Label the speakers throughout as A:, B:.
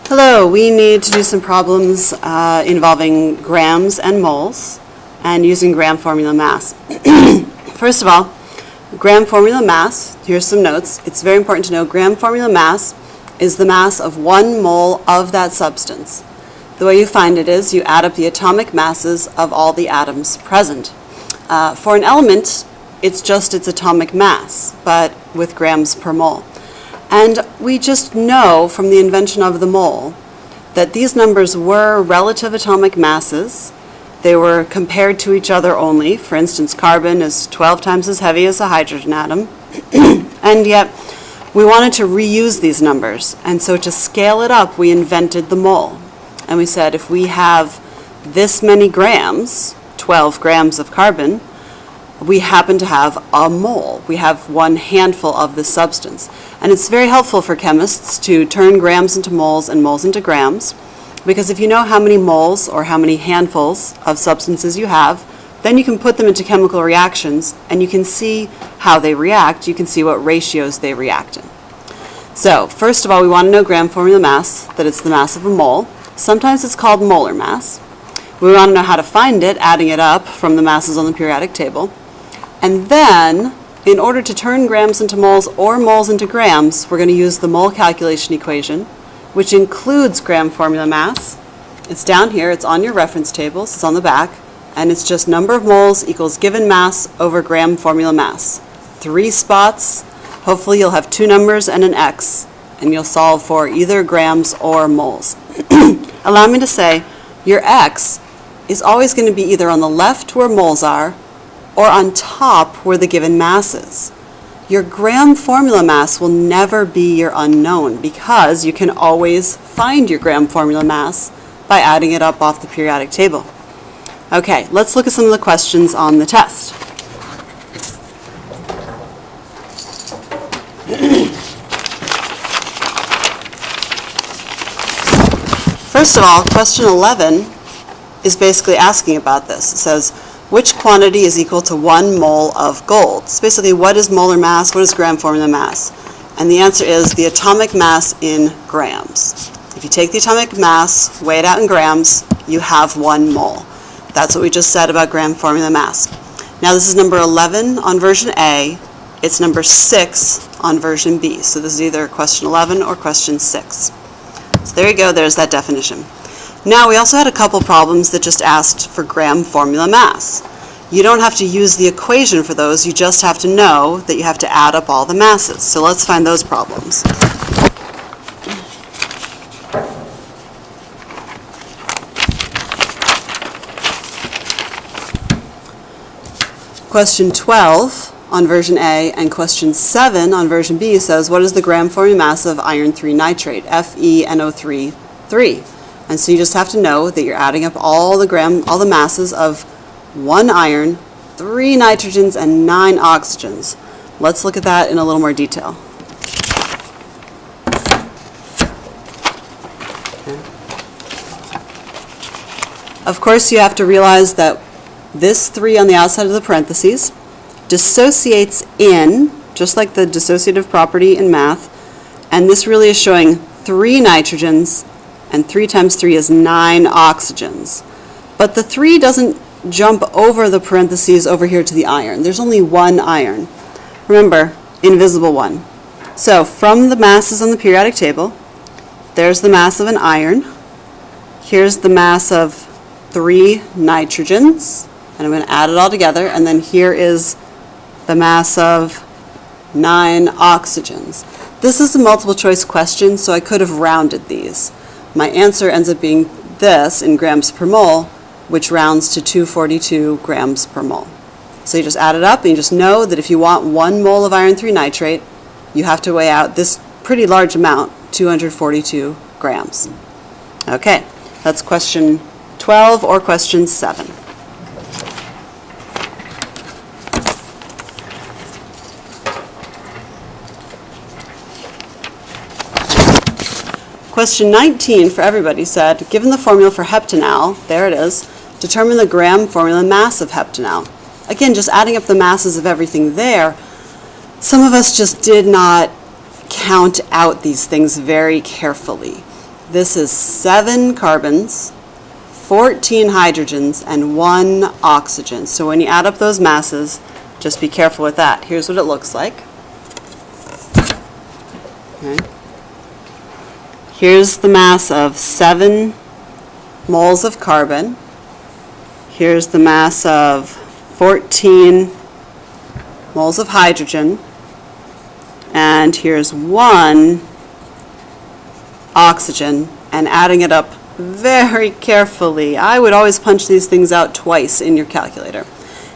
A: Hello, we need to do some problems involving grams and moles and using gram formula mass. First of all, gram formula mass, here's some notes. It's very important to know gram formula mass is the mass of 1 mole of that substance. The way you find it is you add up the atomic masses of all the atoms present. For an element, it's just its atomic mass, but with grams per mole. And we just know from the invention of the mole that these numbers were relative atomic masses. They were compared to each other only. For instance, carbon is 12 times as heavy as a hydrogen atom. And yet, we wanted to reuse these numbers. And so to scale it up, we invented the mole. And we said if we have this many grams, 12 grams of carbon, we happen to have a mole. We have one handful of this substance. And it's very helpful for chemists to turn grams into moles and moles into grams, because if you know how many moles or how many handfuls of substances you have, then you can put them into chemical reactions and you can see how they react. You can see what ratios they react in. So first of all, we want to know gram formula mass, that it's the mass of a mole. Sometimes it's called molar mass. We want to know how to find it, adding it up from the masses on the periodic table. And then, in order to turn grams into moles or moles into grams, we're going to use the mole calculation equation, which includes gram formula mass. It's down here. It's on your reference tables. It's on the back. And it's just number of moles equals given mass over gram formula mass. 3 spots. Hopefully you'll have 2 numbers and an x, and you'll solve for either grams or moles. Allow me to say, your x is always going to be either on the left where moles are, or on top where the given mass is. Your gram formula mass will never be your unknown because you can always find your gram formula mass by adding it up off the periodic table. Okay, let's look at some of the questions on the test. First of all, question 11 is basically asking about this. It says, which quantity is equal to 1 mole of gold? It's basically, what is molar mass? What is gram formula mass? And the answer is the atomic mass in grams. If you take the atomic mass, weigh it out in grams, you have 1 mole. That's what we just said about gram formula mass. Now this is number 11 on version A. It's number 6 on version B. So this is either question 11 or question 6. So there you go. There's that definition. Now, we also had a couple problems that just asked for gram formula mass. You don't have to use the equation for those, you just have to know that you have to add up all the masses. So let's find those problems. Question 12 on version A and question 7 on version B says, what is the gram formula mass of iron 3 nitrate, FeNO3, 3? And so you just have to know that you're adding up all the masses of 1 iron, 3 nitrogens, and 9 oxygens. Let's look at that in a little more detail. Okay. Of course, you have to realize that this 3 on the outside of the parentheses dissociates in, just like the dissociative property in math, and this really is showing 3 nitrogens, and 3 times 3 is 9 oxygens. But the 3 doesn't jump over the parentheses over here to the iron. There's only 1 iron. Remember, invisible 1. So from the masses on the periodic table, there's the mass of an iron. Here's the mass of 3 nitrogens, and I'm going to add it all together, and then here is the mass of 9 oxygens. This is a multiple choice question, so I could have rounded these. My answer ends up being this in grams per mole, which rounds to 242 grams per mole. So you just add it up, and you just know that if you want 1 mole of iron 3 nitrate, you have to weigh out this pretty large amount, 242 grams. Okay, that's question 12 or question 7. Question 19 for everybody said, given the formula for heptanal, there it is, determine the gram formula mass of heptanal. Again, just adding up the masses of everything there. Some of us just did not count out these things very carefully. This is 7 carbons, 14 hydrogens, and 1 oxygen. So when you add up those masses, just be careful with that. Here's what it looks like. Okay. Here's the mass of 7 moles of carbon. Here's the mass of 14 moles of hydrogen. And here's 1 oxygen. And adding it up very carefully, I would always punch these things out twice in your calculator.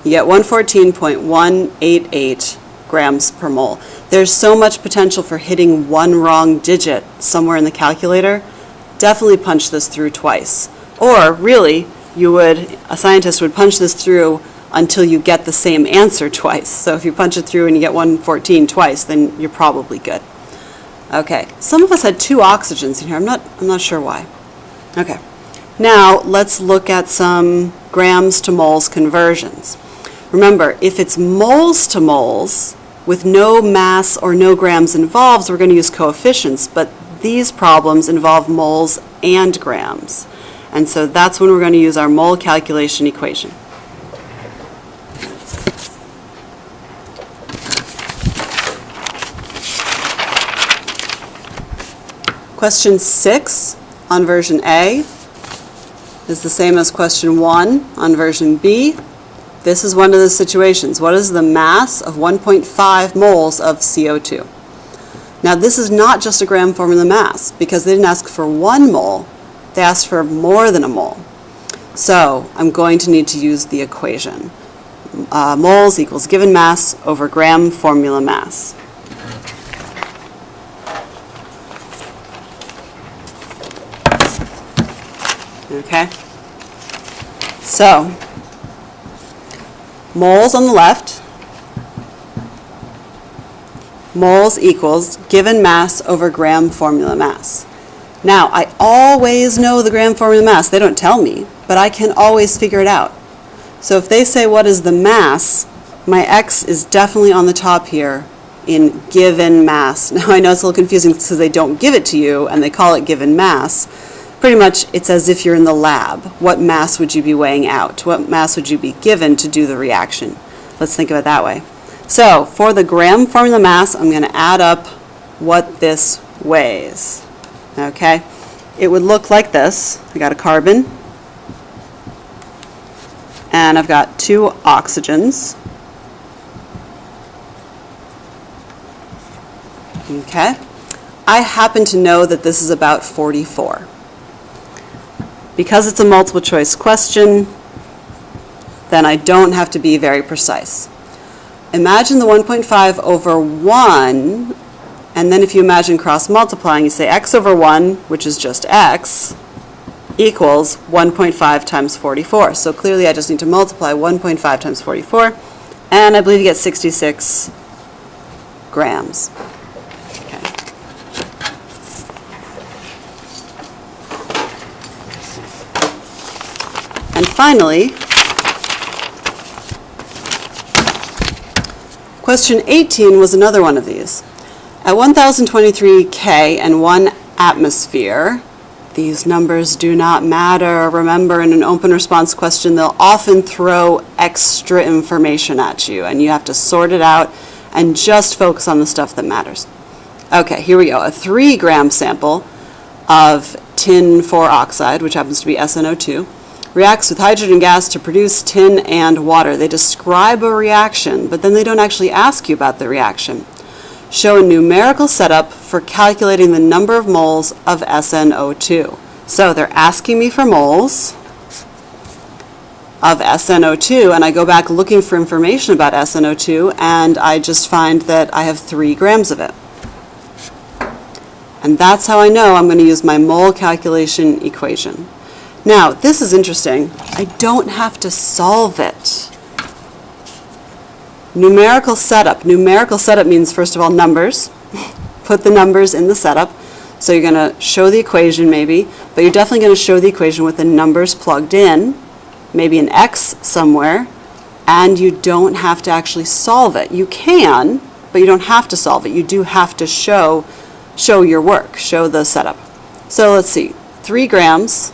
A: You get 114.188 grams per mole. There's so much potential for hitting one wrong digit somewhere in the calculator. Definitely punch this through twice. Or really, a scientist would punch this through until you get the same answer twice. So if you punch it through and you get 114 twice, then you're probably good. Okay, some of us had 2 oxygens in here. I'm not sure why. Okay, now let's look at some grams to moles conversions. Remember, if it's moles to moles, with no mass or no grams involved, we're going to use coefficients, but these problems involve moles and grams. And so that's when we're going to use our mole calculation equation. Question 6 on version A is the same as question 1 on version B. This is one of the situations. What is the mass of 1.5 moles of CO2? Now this is not just a gram formula mass because they didn't ask for 1 mole, they asked for more than a mole. So I'm going to need to use the equation. Moles equals given mass over gram formula mass. Okay? So, moles on the left, moles equals given mass over gram formula mass. Now, I always know the gram formula mass. They don't tell me, but I can always figure it out. So if they say what is the mass, my X is definitely on the top here in given mass. Now, I know it's a little confusing because they don't give it to you and they call it given mass. Pretty much, it's as if you're in the lab. What mass would you be weighing out? What mass would you be given to do the reaction? Let's think of it that way. So, for the gram formula mass, I'm going to add up what this weighs. Okay? It would look like this. I got a carbon, and I've got 2 oxygens. Okay? I happen to know that this is about 44. Because it's a multiple choice question, then I don't have to be very precise. Imagine the 1.5 over 1, and then if you imagine cross multiplying, you say x over 1, which is just x, equals 1.5 times 44. So clearly I just need to multiply 1.5 times 44, and I believe you get 66 grams. And finally, question 18 was another one of these. At 1023 K and 1 atmosphere, these numbers do not matter. Remember, in an open response question, they'll often throw extra information at you, and you have to sort it out and just focus on the stuff that matters. Okay, here we go. A 3-gram sample of tin 4 oxide, which happens to be SnO2, reacts with hydrogen gas to produce tin and water. They describe a reaction, but then they don't actually ask you about the reaction. Show a numerical setup for calculating the number of moles of SnO2. So they're asking me for moles of SnO2, and I go back looking for information about SnO2, and I just find that I have 3 grams of it. And that's how I know I'm going to use my mole calculation equation. Now, this is interesting. I don't have to solve it. Numerical setup. Numerical setup means, first of all, numbers. Put the numbers in the setup. So you're going to show the equation maybe, but you're definitely going to show the equation with the numbers plugged in, maybe an X somewhere, and you don't have to actually solve it. You can, but you don't have to solve it. You do have to show your work, show the setup. So let's see, 3 grams,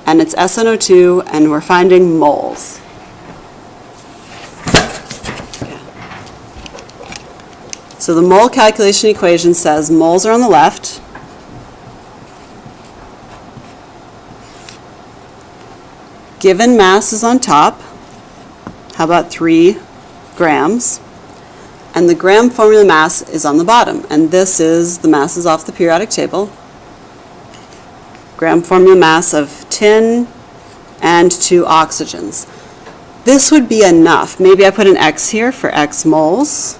A: and it's SnO2, and we're finding moles. Okay. So the mole calculation equation says moles are on the left, given mass is on top. How about 3 grams? And the gram formula mass is on the bottom, and this is the masses off the periodic table. Gram formula mass of tin and 2 oxygens. This would be enough. Maybe I put an X here for X moles.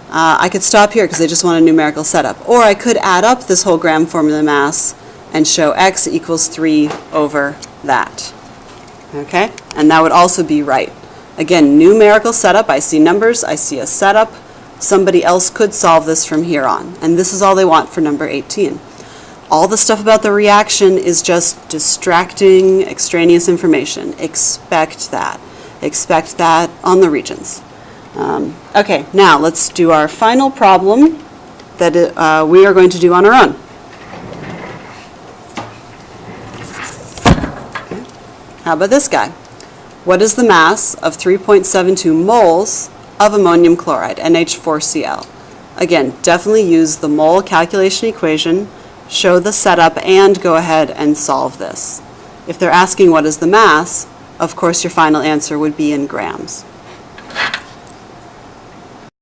A: I could stop here because I just want a numerical setup. Or I could add up this whole gram formula mass and show X equals 3 over that. Okay? And that would also be right. Again, numerical setup. I see numbers. I see a setup. Somebody else could solve this from here on. And this is all they want for number 18. All the stuff about the reaction is just distracting, extraneous information. Expect that. Expect that on the regions. Okay, now let's do our final problem that we are going to do on our own. Okay. How about this guy? What is the mass of 3.72 moles of ammonium chloride, NH4Cl? Again, definitely use the mole calculation equation, show the setup, and go ahead and solve this. If they're asking what is the mass, of course your final answer would be in grams.